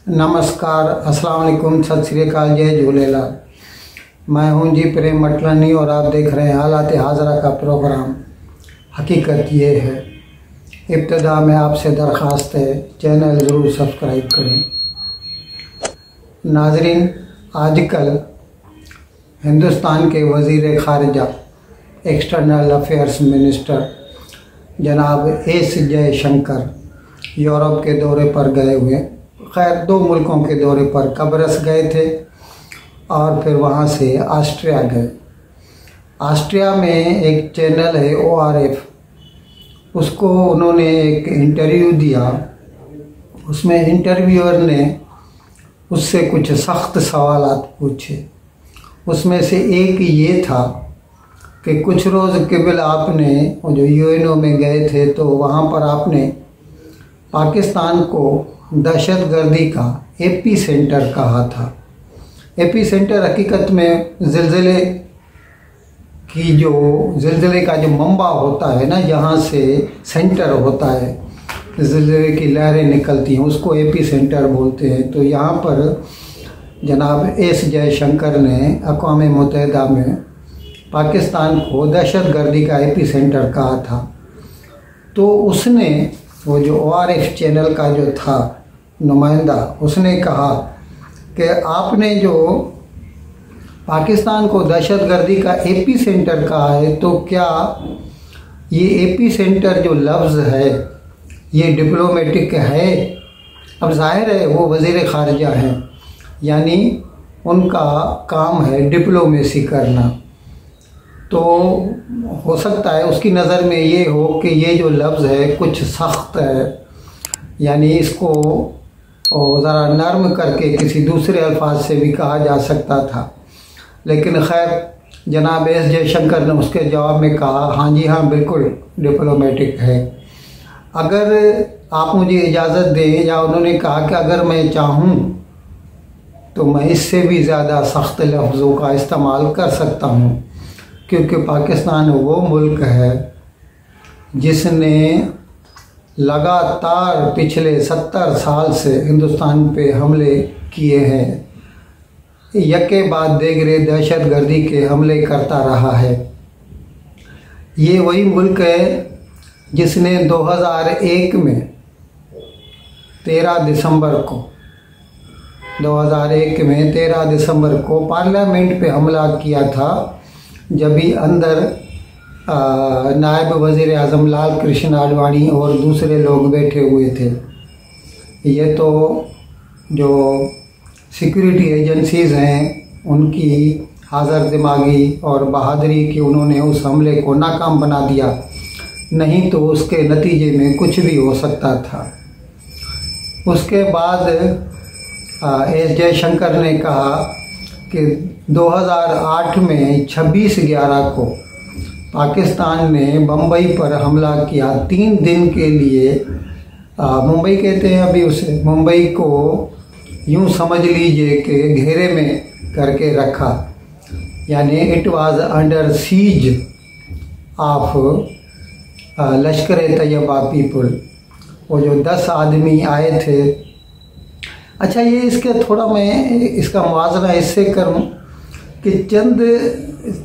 नमस्कार, अस्सलाम वालेकुम, सत श्री अकाल, जय झूलेलाल। मैं हूं जी प्रेम मटलानी और आप देख रहे हैं हालात हाजरा का प्रोग्राम। हकीकत ये है, इब्तिदा में आपसे दरख्वास्त है चैनल ज़रूर सब्सक्राइब करें। नाजरीन, आजकल हिंदुस्तान के वज़ीर ख़ारिजा एक्सटर्नल अफेयर्स मिनिस्टर जनाब एस जयशंकर यूरोप के दौरे पर गए हुए। खैर, 2 मुल्कों के दौरे पर कब्रस गए थे और फिर वहाँ से ऑस्ट्रिया गए। ऑस्ट्रिया में एक चैनल है ORF, उसको उन्होंने एक इंटरव्यू दिया। उसमें इंटरव्यूअर ने उससे कुछ सख्त सवालात पूछे। उसमें से एक ये था कि कुछ रोज़ कबल आपने जो UNO में गए थे तो वहाँ पर आपने पाकिस्तान को दहशतगर्दी का एपी सेंटर कहा था। एपी सेंटर हकीकत में ज़िलज़ले का जो मंबा होता है ना, जहाँ से सेंटर होता है, ज़िलज़ले की लहरें निकलती हैं, उसको एपी सेंटर बोलते हैं। तो यहाँ पर जनाब एस जयशंकर ने अक़वाम मुत्तहिदा में पाकिस्तान को दहशतगर्दी का एपी सेंटर कहा था। तो उसने वो जो ORF चैनल का जो था नुमाइंदा, उसने कहा कि आपने जो पाकिस्तान को दहशतगर्दी का एपी सेंटर कहा है, तो क्या ये एपी सेंटर जो लफ्ज़ है ये डिप्लोमेटिक है? अब जाहिर है वो वज़ीर ख़ारिजा हैं, यानी उनका काम है डिप्लोमेसी करना। तो हो सकता है उसकी नज़र में ये हो कि ये जो लफ्ज़ है कुछ सख्त है, यानी इसको ज़रा नरम करके किसी दूसरे अल्फाज से भी कहा जा सकता था। लेकिन खैर, जनाब एस जयशंकर ने उसके जवाब में कहा, हाँ जी हाँ, बिल्कुल डिप्लोमेटिक है। अगर आप मुझे इजाज़त दें, या उन्होंने कहा कि अगर मैं चाहूँ तो मैं इससे भी ज़्यादा सख्त लफ्ज़ों का इस्तेमाल कर सकता हूँ, क्योंकि पाकिस्तान वो मुल्क है जिसने लगातार पिछले 70 साल से हिंदुस्तान पे हमले किए हैं। यके बाद देगरे दहशतगर्दी के हमले करता रहा है। ये वही मुल्क है जिसने 2001 में 13 दिसंबर को पार्लियामेंट पे हमला किया था, जब भी अंदर नायब वज़ीर आज़म लाल कृष्ण आडवाणी और दूसरे लोग बैठे हुए थे। ये तो जो सिक्योरिटी एजेंसीज़ हैं उनकी हाज़र दिमागी और बहादुरी की उन्होंने उस हमले को नाकाम बना दिया, नहीं तो उसके नतीजे में कुछ भी हो सकता था। उसके बाद एस जयशंकर ने कहा कि 2008 में 26/11 को पाकिस्तान ने बम्बई पर हमला किया। 3 दिन के लिए मुंबई कहते हैं अभी उसे, मुंबई को यूं समझ लीजिए कि घेरे में करके रखा, यानी it was under seize of Lashkar Taiba people. वो जो 10 आदमी आए थे। अच्छा, ये इसके थोड़ा मैं इसका मुआवजा इससे करूं कि चंद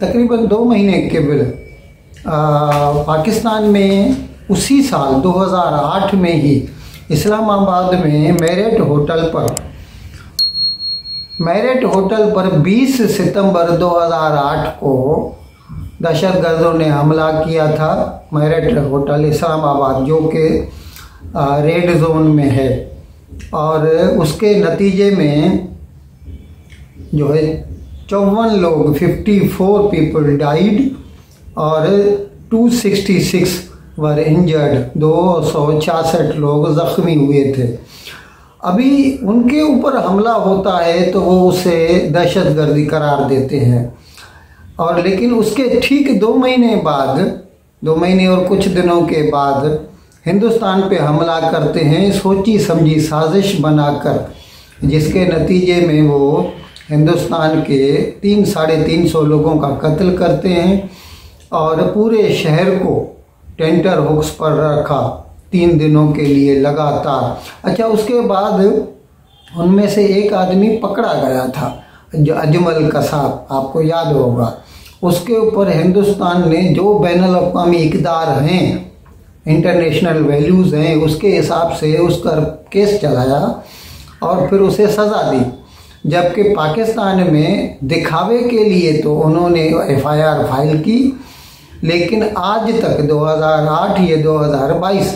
तकरीबन 2 महीने कबल पाकिस्तान में उसी साल 2008 में ही इस्लामाबाद में मैरियट होटल पर 20 सितंबर 2008 को दहशतगर्दों ने हमला किया था। मैरियट होटल इस्लामाबाद, जो कि रेड जोन में है, और उसके नतीजे में जो है 54 पीपल डाइड और 266 वर इंजर्ड, 266 लोग ज़ख्मी हुए थे। अभी उनके ऊपर हमला होता है तो वो उसे दहशतगर्दी करार देते हैं, और लेकिन उसके ठीक 2 महीने बाद, 2 महीने और कुछ दिनों के बाद हिंदुस्तान पे हमला करते हैं, सोची समझी साजिश बनाकर, जिसके नतीजे में वो हिंदुस्तान के 300-350 लोगों का कत्ल करते हैं और पूरे शहर को टेंटर हुक्स पर रखा 3 दिनों के लिए लगातार। अच्छा, उसके बाद उनमें से एक आदमी पकड़ा गया था, जो अजमल कसाब, आपको याद होगा। उसके ऊपर हिंदुस्तान ने जो बैनुल अक़वामी इक़दार हैं, इंटरनेशनल वैल्यूज़ हैं, उसके हिसाब से उसका केस चलाया और फिर उसे सज़ा दी। जबकि पाकिस्तान में दिखावे के लिए तो उन्होंने FIR फाइल की, लेकिन आज तक 2008 या 2022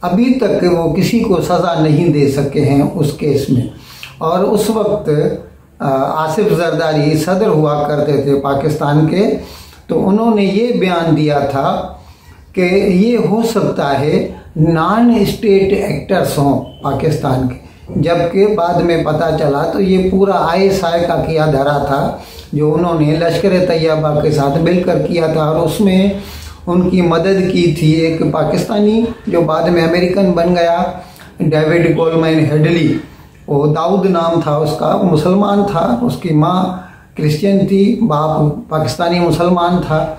अभी तक वो किसी को सज़ा नहीं दे सके हैं उस केस में। और उस वक्त आसिफ जरदारी सदर हुआ करते थे पाकिस्तान के, तो उन्होंने ये बयान दिया था कि ये हो सकता है नॉन स्टेट एक्टर्स हों पाकिस्तान के, जबकि बाद में पता चला तो ये पूरा ISI का किया धरा था, जो उन्होंने लश्कर तैयबा के साथ मिलकर किया था। और उसमें उनकी मदद की थी एक पाकिस्तानी जो बाद में अमेरिकन बन गया, डेविड कोलमैन हेडली। वो दाऊद नाम था उसका, मुसलमान था, उसकी माँ क्रिश्चियन थी, बाप पाकिस्तानी मुसलमान था,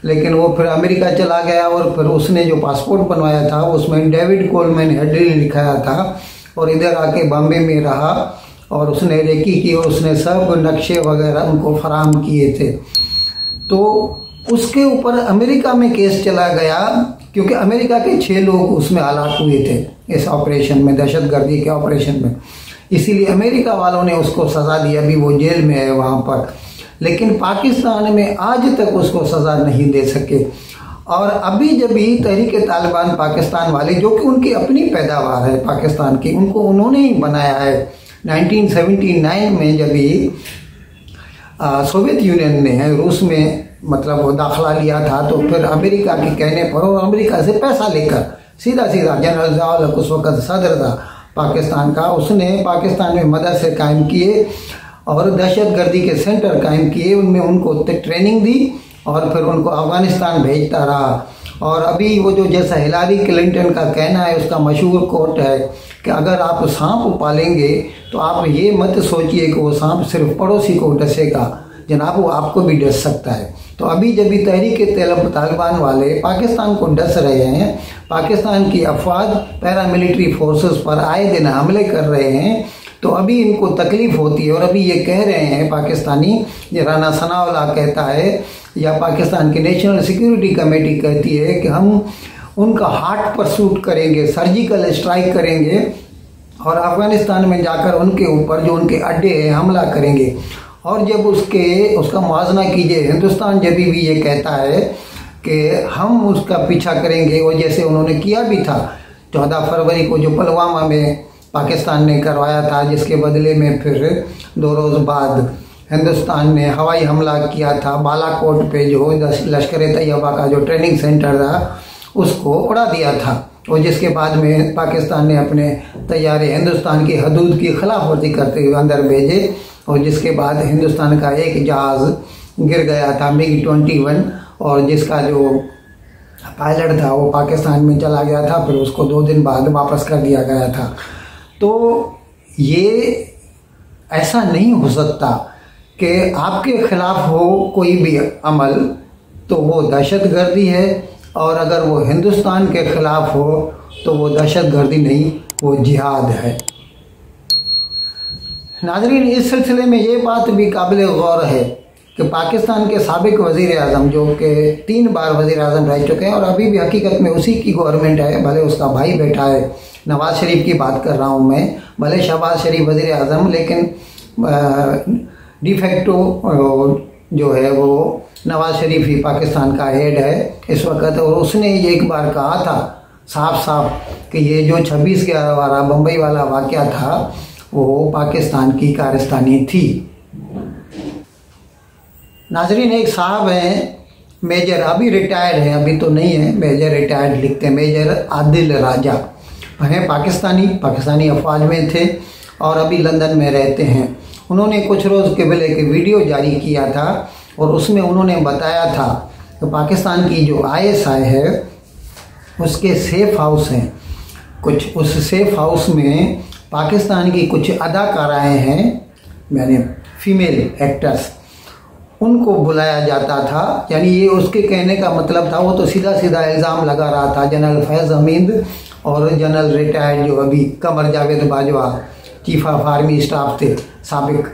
लेकिन वो फिर अमेरिका चला गया और फिर उसने जो पासपोर्ट बनवाया था उसमें डेविड कोलमैन हेडली लिखाया था और इधर आके बॉम्बे में रहा और उसने रेकी की और उसने सब नक्शे वगैरह उनको फराहम किए थे। तो उसके ऊपर अमेरिका में केस चला गया, क्योंकि अमेरिका के 6 लोग उसमें हलाक हुए थे इस ऑपरेशन में, दहशतगर्दी के ऑपरेशन में, इसीलिए अमेरिका वालों ने उसको सज़ा दी। अभी वो जेल में है वहाँ पर, लेकिन पाकिस्तान में आज तक उसको सज़ा नहीं दे सके। और अभी जब भी तहरीक तालिबान पाकिस्तान वाले, जो कि उनकी अपनी पैदावार है पाकिस्तान की, उनको उन्होंने ही बनाया है। 1979 में जब भी सोवियत यूनियन ने रूस में मतलब वो दाखिला लिया था, तो फिर अमेरिका के कहने पर और अमेरिका से पैसा लेकर सीधा जनरल ज़िया उस वक़्त सदर था पाकिस्तान का, उसने पाकिस्तान में मदरसे कायम किए और दहशतगर्दी के सेंटर कायम किए, उनमें उनको ट्रेनिंग दी और फिर उनको अफ़गानिस्तान भेजता रहा। और अभी वो जो जैसा हिलारी क्लिंटन का कहना है, उसका मशहूर कोट है कि अगर आप सांप पालेंगे तो आप ये मत सोचिए कि वो सांप सिर्फ पड़ोसी को डसेगा, जनाब वो आपको भी डस सकता है। तो अभी जब भी तहरीक तालिबान वाले पाकिस्तान को डस रहे हैं, पाकिस्तान की अफवाज पैरामिलिट्री फोर्सेस पर आए दिन हमले कर रहे हैं, तो अभी इनको तकलीफ होती है। और अभी ये कह रहे हैं पाकिस्तानी, ये राना सनाउल्लाह कहता है या पाकिस्तान की नेशनल सिक्योरिटी कमेटी कहती है कि हम उनका हार्ट परसूट करेंगे, सर्जिकल स्ट्राइक करेंगे और अफगानिस्तान में जाकर उनके ऊपर जो उनके अड्डे हैं हमला करेंगे। और जब उसका मुआवजा कीजिए, हिंदुस्तान जब भी ये कहता है कि हम उसका पीछा करेंगे, और जैसे उन्होंने किया भी था 14 फरवरी को जो पुलवामा में पाकिस्तान ने करवाया था, जिसके बदले में फिर 2 रोज़ बाद हिंदुस्तान ने हवाई हमला किया था बालाकोट पे, जो लश्कर तैयबा का जो ट्रेनिंग सेंटर था उसको उड़ा दिया था, और जिसके बाद में पाकिस्तान ने अपने तैयारे हिंदुस्तान की हदूद की खिलाफवर्जी करते हुए अंदर भेजे, और जिसके बाद हिंदुस्तान का एक जहाज़ गिर गया था MiG-21, और जिसका जो पायलट था वो पाकिस्तान में चला गया था, फिर उसको 2 दिन बाद वापस कर दिया गया था। तो ये ऐसा नहीं हो सकता कि आपके खिलाफ हो कोई भी अमल तो वो दहशतगर्दी है, और अगर वो हिंदुस्तान के खिलाफ हो तो वो दहशतगर्दी नहीं, वो जिहाद है। नाज़रीन, इस सिलसिले में ये बात भी काबिल गौर है कि पाकिस्तान के साबिक वज़ीर आज़म, जो कि 3 बार वज़ीर आज़म रह चुके हैं और अभी भी हकीकत में उसी की गवर्नमेंट है, भले उसका भाई बैठा है, नवाज शरीफ की बात कर रहा हूँ मैं, भले शहबाज शरीफ वज़ीर आज़म, लेकिन डिफेक्टो जो है वो नवाज शरीफ ही पाकिस्तान का हेड है इस वक्त। और उसने ये एक बार कहा था साफ साफ कि ये जो 26/11 बम्बई वाला वाक़या था वो पाकिस्तान की कारस्तानी थी। नाजरीन, एक साहब हैं मेजर, अभी रिटायर्ड है, अभी तो नहीं है, मेजर रिटायर्ड लिखते हैं, मेजर आदिल राजा हैं, पाकिस्तानी अफवाज में थे और अभी लंदन में रहते हैं। उन्होंने कुछ रोज़ कबल एक वीडियो जारी किया था और उसमें उन्होंने बताया था कि पाकिस्तान की जो ISI है उसके सेफ हाउस हैं कुछ, उस सेफ हाउस में पाकिस्तान की कुछ अदाकाराएँ हैं, यानी फीमेल एक्टर्स, उनको बुलाया जाता था। यानी ये उसके कहने का मतलब था, वो तो सीधा सीधा इल्ज़ाम लगा रहा था जनरल फैज़ हमीद और जनरल रिटायर्ड जो अभी Qamar Javed Bajwa chief of army staff थे साबिक,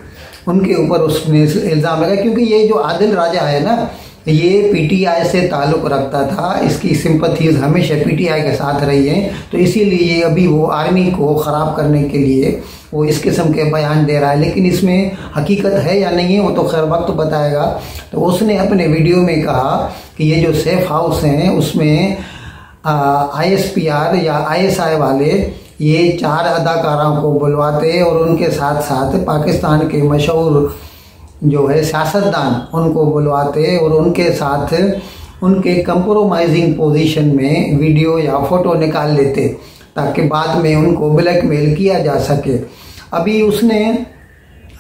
उनके ऊपर उसने इल्ज़ाम लगाया। क्योंकि ये जो आदिल राजा है ना, ये पीटीआई से ताल्लुक़ रखता था, इसकी सिंपथीज हमेशा पीटीआई के साथ रही हैं, तो इसीलिए अभी वो आर्मी को ख़राब करने के लिए वो इस किस्म के बयान दे रहा है। लेकिन इसमें हकीकत है या नहीं है वो तो खैर वक्त बताएगा। तो उसने अपने वीडियो में कहा कि ये जो सेफ हाउस हैं उसमें ISPR या ISI वाले ये 4 अदाकाराओं को बुलवाते और उनके साथ साथ पाकिस्तान के मशहूर जो है सियासतदान उनको बुलवाते और उनके साथ उनके कंप्रोमाइजिंग पोजीशन में वीडियो या फ़ोटो निकाल लेते ताकि बाद में उनको ब्लैकमेल किया जा सके। अभी उसने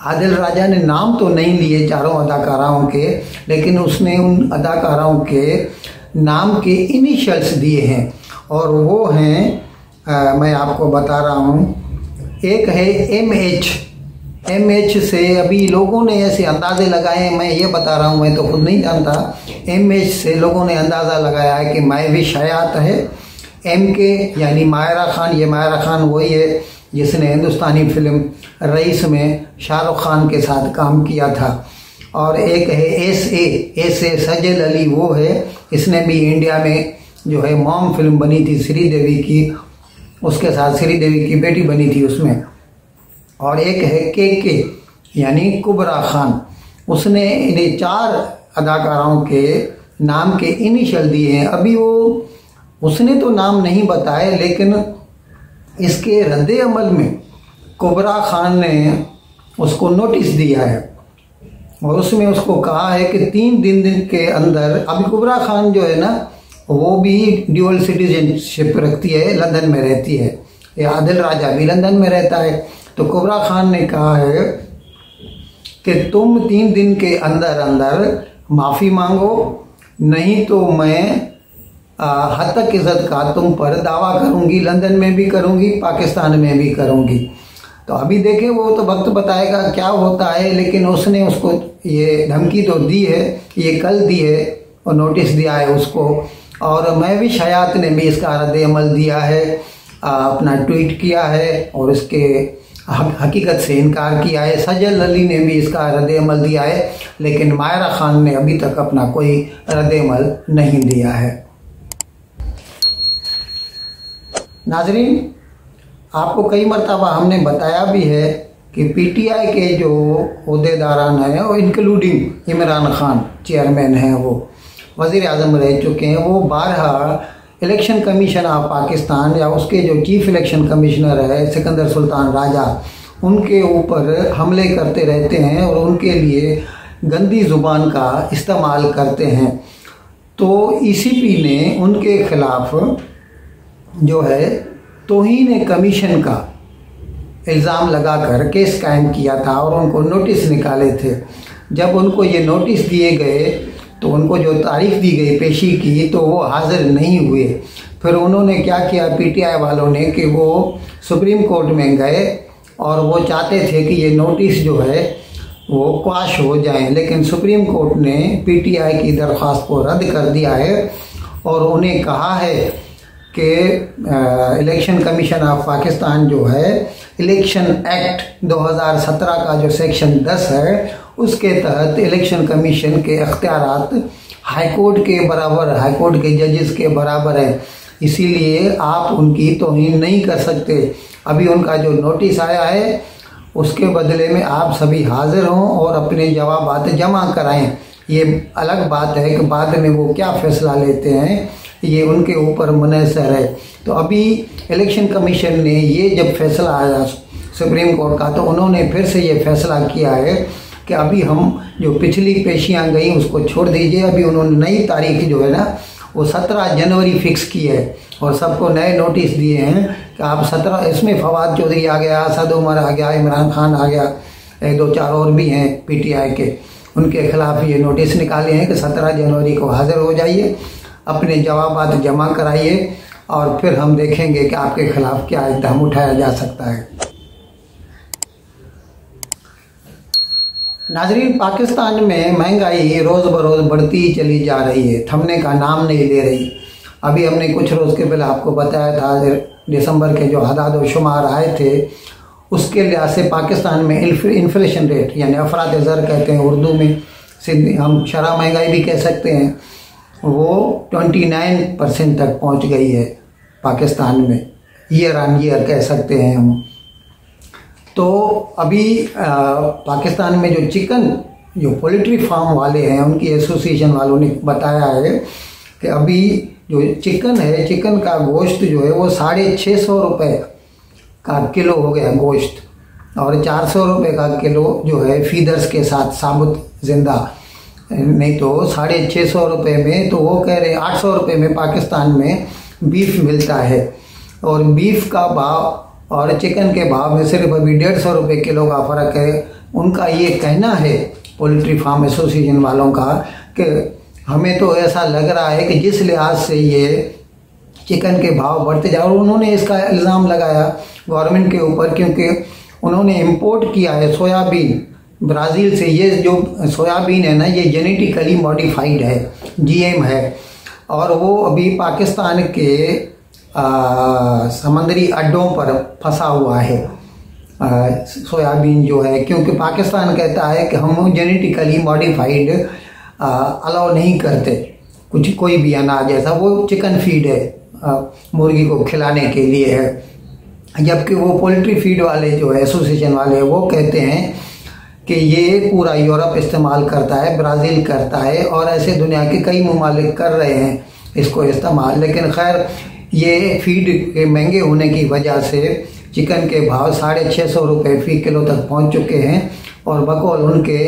आदिल राजा ने नाम तो नहीं लिए चारों अदाकाराओं के, लेकिन उसने उन अदाकाराओं के नाम के इनिशियल्स दिए हैं और वो हैं मैं आपको बता रहा हूँ। एक है MH से अभी लोगों ने ऐसे अंदाजे लगाए, मैं ये बता रहा हूँ, मैं तो खुद नहीं जानता। MH से लोगों ने अंदाज़ा लगाया है कि महविश हयात है। MK यानी मायरा खान, ये मायरा खान वही है जिसने हिंदुस्तानी फिल्म रईस में शाहरुख खान के साथ काम किया था। और एक है SA सजल अली, वो है, इसने भी इंडिया में जो है मॉम फिल्म बनी थी श्रीदेवी की, उसके साथ श्रीदेवी की बेटी बनी थी उसमें। और एक है KK यानी कुबरा खान, उसने इन्हें 4 अदाकाराओं के नाम के इनिशियल दिए हैं। अभी उसने तो नाम नहीं बताए, लेकिन इसके रद्दे अमल में कुबरा खान ने उसको नोटिस दिया है और उसमें उसको कहा है कि 3 दिन के अंदर, अभी कुबरा खान जो है ना वो भी ड्यूअल सिटीजनशिप रखती है, लंदन में रहती है, ये आदिल राजा भी लंदन में रहता है। तो कुबरा खान ने कहा है कि तुम 3 दिन के अंदर अंदर माफ़ी मांगो, नहीं तो मैं हद तक इज़्ज़त का तुम पर दावा करूंगी, लंदन में भी करूंगी, पाकिस्तान में भी करूंगी। तो अभी देखें, वो तो वक्त बताएगा क्या होता है, लेकिन उसने उसको ये धमकी तो दी है, ये कल दी है और नोटिस दिया है उसको। और महविश हयात ने भी इसका रद्द अमल दिया है, अपना ट्वीट किया है और इसके हकीकत से इनकार किया है। सजल अली ने भी इसका रद्द अमल दिया है, लेकिन मायरा खान ने अभी तक अपना कोई रद्द अमल नहीं दिया है। नाजरीन, आपको कई मरतबा हमने बताया भी है कि पीटीआई के जो ओहदेदारान हैं, और इंक्लूडिंग इमरान खान चेयरमैन हैं, वो वज़ीर आज़म रह चुके हैं, वो 12 इलेक्शन कमीशन ऑफ पाकिस्तान या उसके जो चीफ इलेक्शन कमिश्नर है सिकंदर सुल्तान राजा, उनके ऊपर हमले करते रहते हैं और उनके लिए गंदी ज़ुबान का इस्तेमाल करते हैं। तो ECP ने उनके खिलाफ जो है तौहीन कमीशन का इल्ज़ाम लगाकर केस कायम किया था और उनको नोटिस निकाले थे। जब उनको ये नोटिस दिए गए तो उनको जो तारीख दी गई पेशी की, तो वो हाजिर नहीं हुए। फिर उन्होंने क्या किया पीटीआई वालों ने कि वो सुप्रीम कोर्ट में गए और वो चाहते थे कि ये नोटिस जो है वो क्वाश हो जाए, लेकिन सुप्रीम कोर्ट ने पीटीआई की दरख्वास्त को रद्द कर दिया है और उन्हें कहा है कि इलेक्शन कमीशन ऑफ पाकिस्तान जो है इलेक्शन एक्ट 2017 का जो सेक्शन 10 है उसके तहत इलेक्शन कमीशन के अख्तियारात हाईकोर्ट के बराबर, हाईकोर्ट के जजेस के बराबर है, इसीलिए आप उनकी तौहीन नहीं कर सकते। अभी उनका जो नोटिस आया है उसके बदले में आप सभी हाजिर हों और अपने जवाबात जमा कराएं। ये अलग बात है कि बाद में वो क्या फैसला लेते हैं, ये उनके ऊपर मुनहसर है। तो अभी इलेक्शन कमीशन ने ये जब फैसला आया सुप्रीम कोर्ट का, तो उन्होंने फिर से ये फैसला किया है कि अभी हम जो पिछली पेशियां गई उसको छोड़ दीजिए। अभी उन्होंने नई तारीख जो है ना वो 17 जनवरी फिक्स की है और सबको नए नोटिस दिए हैं कि आप 17, इसमें फवाद चौधरी आ गया, असद उमर आ गया, इमरान खान आ गया, 2-4 और भी हैं पीटीआई के, उनके खिलाफ ये नोटिस निकाले हैं कि 17 जनवरी को हाजिर हो जाइए, अपने जवाबात जमा कराइए और फिर हम देखेंगे कि आपके खिलाफ क्या इक़दाम उठाया जा सकता है। नाजरीन, पाकिस्तान में महंगाई रोज़ बरोज़ बढ़ती चली जा रही है, थमने का नाम नहीं ले रही। अभी हमने कुछ रोज़ के पहले आपको बताया था दिसंबर के जो आदाद व शुमार आए थे उसके लिहाज से पाकिस्तान में इन्फ्लेशन रेट यानी अफराद ज़र कहते हैं उर्दू में, सिंधी हम शरह महंगाई भी कह सकते हैं, वो 29% तक पहुंच गई है पाकिस्तान में, ईयर ऑन ईयर कह सकते हैं हम। तो अभी पाकिस्तान में जो चिकन जो पोल्ट्री फार्म वाले हैं उनकी एसोसिएशन वालों ने बताया है कि अभी जो चिकन है, चिकन का गोश्त जो है वो 650 रुपये का किलो हो गया गोश्त, और 400 रुपये का किलो जो है फीडर्स के साथ साबुत जिंदा, नहीं तो 650 रुपये में, तो वो कह रहे 800 रुपये में पाकिस्तान में बीफ मिलता है। और बीफ का भाव और चिकन के भाव में सिर्फ अभी 150 रुपये किलो का फ़र्क है। उनका ये कहना है पोल्ट्री फार्म एसोसिएशन वालों का कि हमें तो ऐसा लग रहा है कि जिस लिहाज से ये चिकन के भाव बढ़ते जा, और उन्होंने इसका इल्ज़ाम लगाया गवर्नमेंट के ऊपर, क्योंकि उन्होंने इंपोर्ट किया है सोयाबीन ब्राज़ील से। ये जो सोयाबीन है ना, ये जेनेटिकली मॉडिफाइड है, जीएम है, और वो अभी पाकिस्तान के समंदरी अड्डों पर फंसा हुआ है सोयाबीन जो है, क्योंकि पाकिस्तान कहता है कि हम जेनेटिकली मॉडिफाइड अलाउ नहीं करते कुछ, कोई भी अनाज ऐसा, वो चिकन फीड है, मुर्गी को खिलाने के लिए है। जबकि वो पोल्ट्री फीड वाले जो है एसोसिएशन वाले वो कहते हैं कि ये पूरा यूरोप इस्तेमाल करता है, ब्राज़ील करता है, और ऐसे दुनिया के कई ममालिक कर रहे हैं इसको इस्तेमाल। लेकिन खैर ये फीड के महंगे होने की वजह से चिकन के भाव 650 रुपये फ़ी किलो तक पहुंच चुके हैं, और बकौल उनके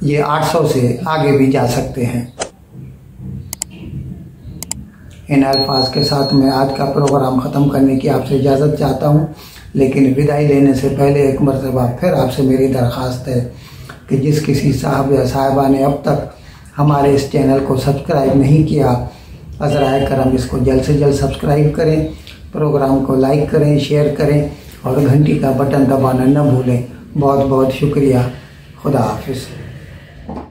ये 800 से आगे भी जा सकते हैं। इन अल्फाज के साथ मैं आज का प्रोग्राम ख़त्म करने की आपसे इजाज़त चाहता हूँ, लेकिन विदाई लेने से पहले एक मरतबा फिर आपसे मेरी दरख्वास्त है कि जिस किसी साहब या साहिबा ने अब तक हमारे इस चैनल को सब्सक्राइब नहीं किया, अज़राए करम इसको जल्द से जल्द सब्सक्राइब करें, प्रोग्राम को लाइक करें, शेयर करें, और घंटी का बटन दबाना न भूलें। बहुत बहुत शुक्रिया। खुदा हाफिज़।